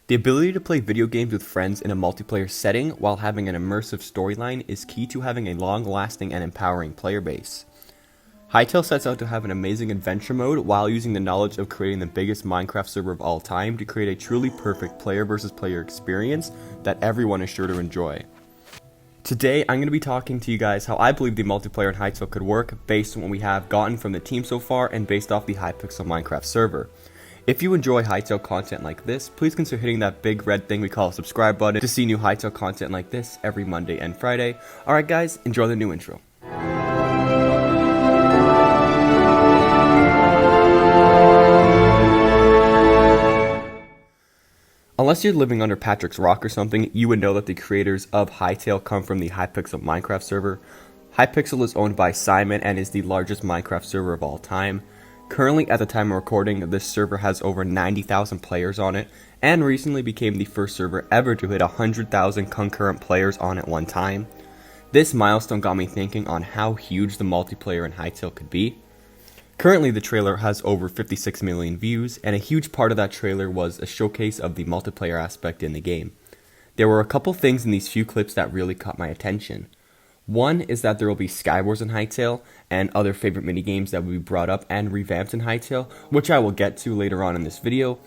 The ability to play video games with friends in a multiplayer setting while having an immersive storyline is key to having a long-lasting and empowering player base. Hytale sets out to have an amazing adventure mode while using the knowledge of creating the biggest Minecraft server of all time to create a truly perfect player versus player experience that everyone is sure to enjoy. Today, I'm going to be talking to you guys how I believe the multiplayer in Hytale could work based on what we have gotten from the team so far and based off the Hypixel Minecraft server. If you enjoy Hytale content like this, please consider hitting that big red thing we call a subscribe button to see new Hytale content like this every Monday and Friday. Alright guys, enjoy the new intro. Unless you're living under Patrick's Rock or something, you would know that the creators of Hytale come from the Hypixel Minecraft server. Hypixel is owned by Simon and is the largest Minecraft server of all time. Currently, at the time of recording, this server has over 90,000 players on it, and recently became the first server ever to hit 100,000 concurrent players on at one time. This milestone got me thinking on how huge the multiplayer in Hytale could be. Currently, the trailer has over 56 million views, and a huge part of that trailer was a showcase of the multiplayer aspect in the game. There were a couple things in these few clips that really caught my attention. One is that there will be Skywars in Hytale, and other favorite minigames that will be brought up and revamped in Hytale, which I will get to later on in this video.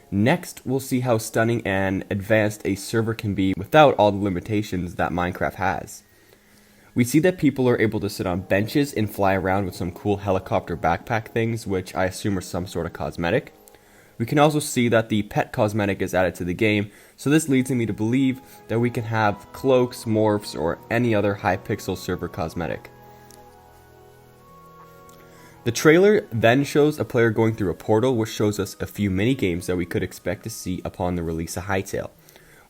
Next, we'll see how stunning and advanced a server can be without all the limitations that Minecraft has. We see that people are able to sit on benches and fly around with some cool helicopter backpack things, which I assume are some sort of cosmetic. We can also see that the pet cosmetic is added to the game, so this leads me to believe that we can have cloaks, morphs, or any other Hypixel server cosmetic. The trailer then shows a player going through a portal, which shows us a few mini-games that we could expect to see upon the release of Hytale.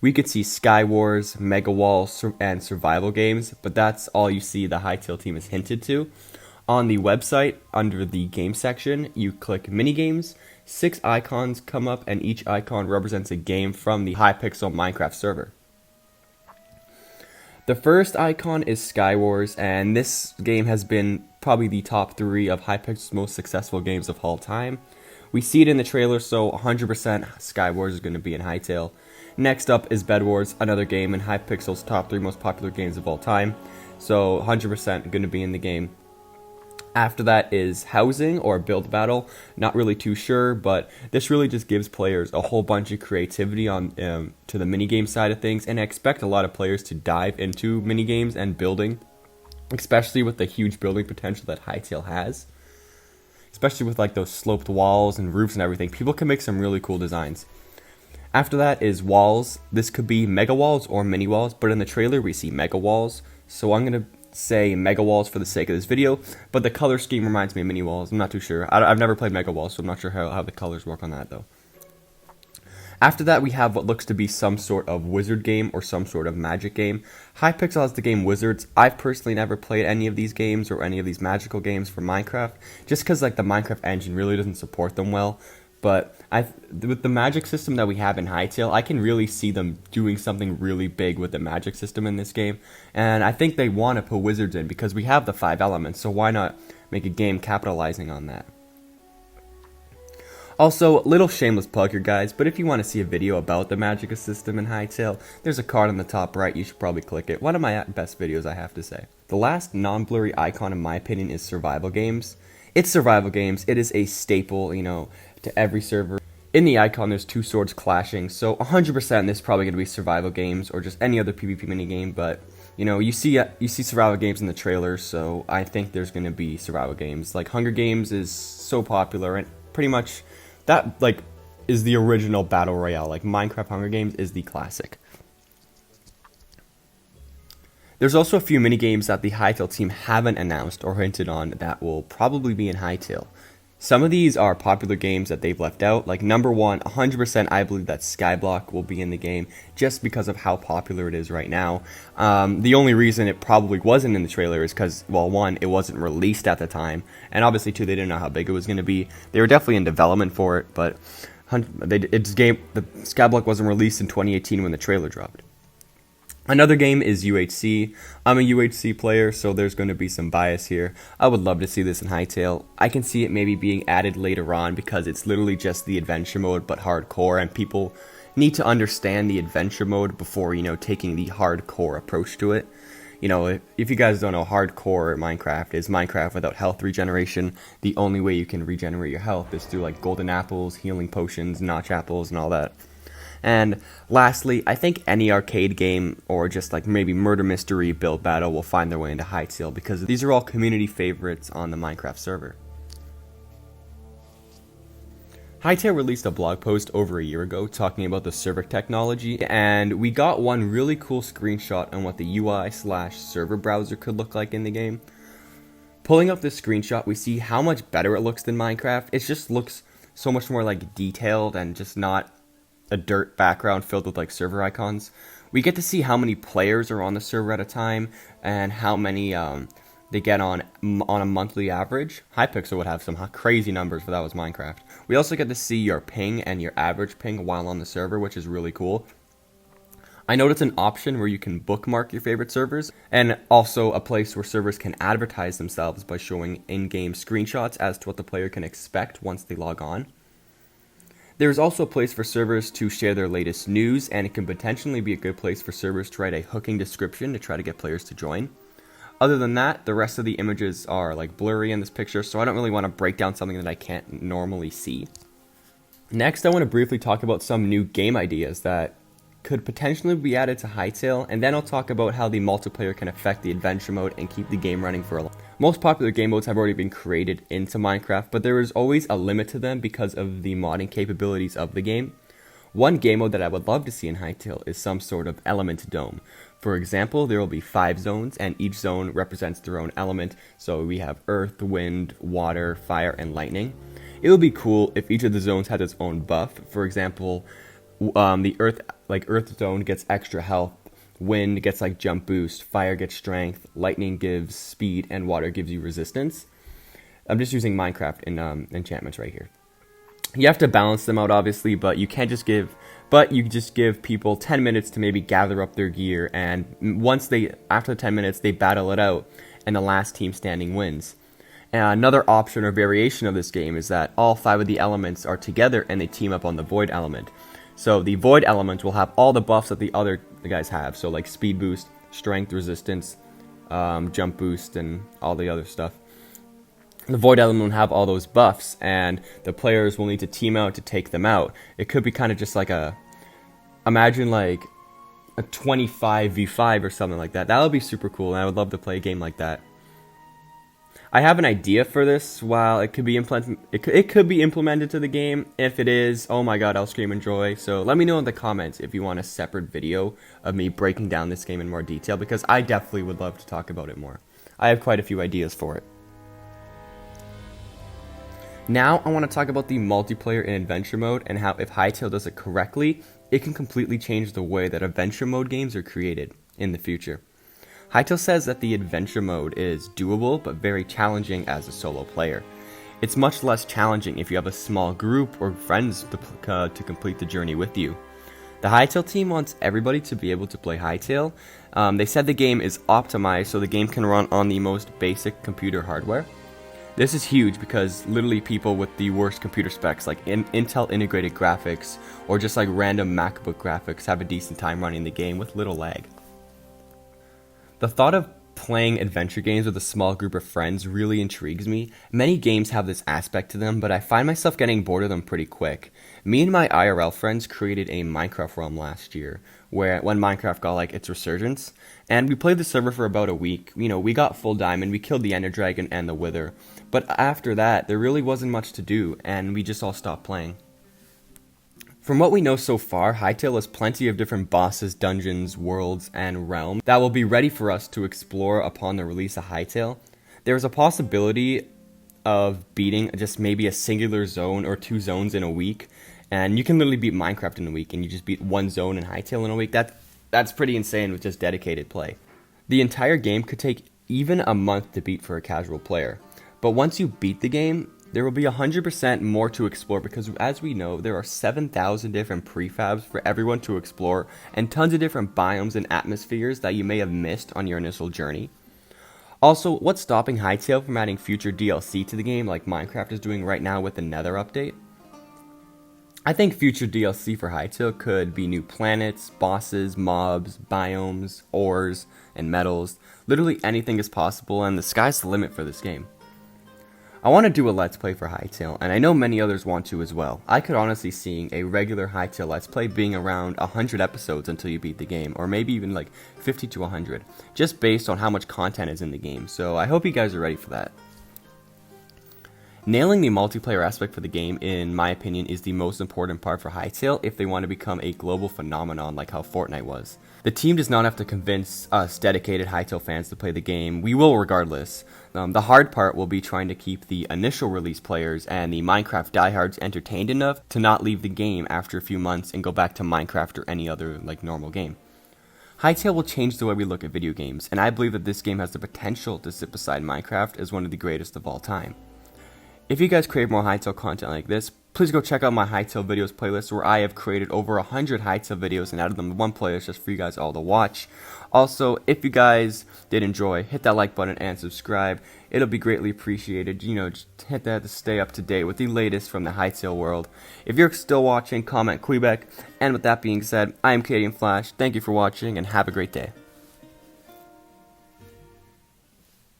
We could see Skywars, Mega Walls, and survival games, but that's all you see the Hytale team is hinted to. On the website, under the game section, you click minigames, 6 icons come up, and each icon represents a game from the Hypixel Minecraft server. The first icon is Skywars, and this game has been probably the top 3 of Hypixel's most successful games of all time. We see it in the trailer, so 100% Skywars is going to be in Hytale. Next up is Bed Wars, another game in Hypixel's top 3 most popular games of all time, so 100% going to be in the game. After that is Housing or Build Battle, not really too sure, but this really just gives players a whole bunch of creativity on to the minigame side of things, and I expect a lot of players to dive into minigames and building, especially with the huge building potential that Hytale has. Especially with like those sloped walls and roofs and everything, people can make some really cool designs. After that is Walls. This could be Mega Walls or Mini Walls, but in the trailer we see Mega Walls, so I'm going to say Mega Walls for the sake of this video, but the color scheme reminds me of Mini Walls. I'm not too sure. I've never played Mega Walls, so I'm not sure how the colors work on that though. After that we have what looks to be some sort of wizard game or some sort of magic game. Hypixel has the game Wizards. I've personally never played any of these games or any of these magical games for Minecraft, just because like the Minecraft engine really doesn't support them well. But with the magic system that we have in Hytale, I can really see them doing something really big with the magic system in this game. And I think they want to put wizards in because we have the 5 elements, so why not make a game capitalizing on that? Also, little shameless plug here guys, but if you want to see a video about the magic system in Hytale, there's a card on the top right, you should probably click it. One of my best videos, I have to say. The last non-blurry icon in my opinion is survival games. It's survival games, it is a staple, you know, to every server. In the icon there's 2 swords clashing, so 100% this is probably going to be survival games or just any other PvP minigame, but you know, you see survival games in the trailer, so I think there's going to be survival games. Like Hunger Games is so popular, and pretty much that like is the original battle royale. Like Minecraft Hunger Games is the classic. There's also a few minigames that the Hytale team haven't announced or hinted on that will probably be in Hytale. Some of these are popular games that they've left out, like number 1, 100% I believe that Skyblock will be in the game, just because of how popular it is right now. The only reason it probably wasn't in the trailer is because, well, 1, it wasn't released at the time, and obviously 2, they didn't know how big it was going to be. They were definitely in development for it, but the Skyblock wasn't released in 2018 when the trailer dropped. Another game is UHC. I'm a UHC player, so there's going to be some bias here. I would love to see this in Hytale. I can see it maybe being added later on because it's literally just the adventure mode but hardcore, and people need to understand the adventure mode before, taking the hardcore approach to it. If you guys don't know, hardcore Minecraft is Minecraft without health regeneration. The only way you can regenerate your health is through like golden apples, healing potions, notch apples, and all that. And lastly, I think any arcade game or just like maybe murder mystery build battle will find their way into HYTALE because these are all community favorites on the Minecraft server. HYTALE released a blog post over a year ago talking about the server technology, and we got one really cool screenshot on what the UI/server browser could look like in the game. Pulling up this screenshot, we see how much better it looks than Minecraft. It just looks so much more like detailed and just not a dirt background filled with like server icons. We get to see how many players are on the server at a time and how many they get on a monthly average. Hypixel would have some crazy numbers if that was Minecraft. We also get to see your ping and your average ping while on the server, which is really cool. I noticed an option where you can bookmark your favorite servers, and also a place where servers can advertise themselves by showing in-game screenshots as to what the player can expect once they log on. There is also a place for servers to share their latest news, and it can potentially be a good place for servers to write a hooking description to try to get players to join. Other than that, the rest of the images are like blurry in this picture, so I don't really want to break down something that I can't normally see. Next, I want to briefly talk about some new game ideas that could potentially be added to HYTALE, and then I'll talk about how the multiplayer can affect the adventure mode and keep the game running for a long time. Most popular game modes have already been created into Minecraft, but there is always a limit to them because of the modding capabilities of the game. One game mode that I would love to see in HYTALE is some sort of element dome. For example, there will be 5 zones, and each zone represents their own element. So we have earth, wind, water, fire, and lightning. It would be cool if each of the zones had its own buff. For example, the earth zone gets extra health, wind gets like jump boost, fire gets strength, lightning gives speed, and water gives you resistance. I'm just using Minecraft in enchantments right here. You have to balance them out, obviously, but you just give people 10 minutes to maybe gather up their gear, and after the 10 minutes, they battle it out, and the last team standing wins. And another option or variation of this game is that all 5 of the elements are together and they team up on the void element. So the void element will have all the buffs that the other guys have, so like speed boost, strength, resistance, jump boost, and all the other stuff. The void element will have all those buffs, and the players will need to team out to take them out. It could be kind of just like imagine like a 25v5 or something like that. That would be super cool, and I would love to play a game like that. I have an idea for this. While it could be implemented to the game. If it is, oh my god, I'll scream and joy. So let me know in the comments if you want a separate video of me breaking down this game in more detail, because I definitely would love to talk about it more. I have quite a few ideas for it. Now I want to talk about the multiplayer in adventure mode and how if HYTALE does it correctly, it can completely change the way that adventure mode games are created in the future. HYTALE says that the adventure mode is doable but very challenging as a solo player. It's much less challenging if you have a small group or friends to complete the journey with you. The HYTALE team wants everybody to be able to play HYTALE. They said the game is optimized so the game can run on the most basic computer hardware. This is huge because literally people with the worst computer specs like Intel integrated graphics or just like random MacBook graphics have a decent time running the game with little lag. The thought of playing adventure games with a small group of friends really intrigues me. Many games have this aspect to them, but I find myself getting bored of them pretty quick. Me and my IRL friends created a Minecraft realm last year, when Minecraft got like its resurgence, and we played the server for about a week. We got full diamond, we killed the Ender Dragon and the Wither, but after that, there really wasn't much to do, and we just all stopped playing. From what we know so far, HYTALE has plenty of different bosses, dungeons, worlds, and realms that will be ready for us to explore upon the release of HYTALE. There is a possibility of beating just maybe a singular zone or 2 zones in a week, and you can literally beat Minecraft in a week, and you just beat 1 zone in HYTALE in a week. That's pretty insane with just dedicated play. The entire game could take even a month to beat for a casual player, but once you beat the game, there will be 100% more to explore because, as we know, there are 7,000 different prefabs for everyone to explore and tons of different biomes and atmospheres that you may have missed on your initial journey. Also, what's stopping HYTALE from adding future DLC to the game like Minecraft is doing right now with the Nether update? I think future DLC for Hytale could be new planets, bosses, mobs, biomes, ores, and metals. Literally anything is possible, and the sky's the limit for this game. I want to do a Let's Play for Hytale, and I know many others want to as well. I could honestly see a regular Hytale Let's Play being around 100 episodes until you beat the game, or maybe even like 50 to 100, just based on how much content is in the game, so I hope you guys are ready for that. Nailing the multiplayer aspect for the game, in my opinion, is the most important part for Hytale if they want to become a global phenomenon like how Fortnite was. The team does not have to convince us dedicated Hytale fans to play the game. We will regardless. The hard part will be trying to keep the initial release players and the Minecraft diehards entertained enough to not leave the game after a few months and go back to Minecraft or any other normal game. Hytale will change the way we look at video games, and I believe that this game has the potential to sit beside Minecraft as one of the greatest of all time. If you guys crave more Hytale content like this, please go check out my Hytale videos playlist where I have created over 100 Hytale videos and added them to one playlist just for you guys all to watch. Also, if you guys did enjoy, hit that like button and subscribe. It'll be greatly appreciated. Just hit that to stay up to date with the latest from the Hytale world. If you're still watching, comment Quebec. And with that being said, I am CanadianFlash. Thank you for watching and have a great day.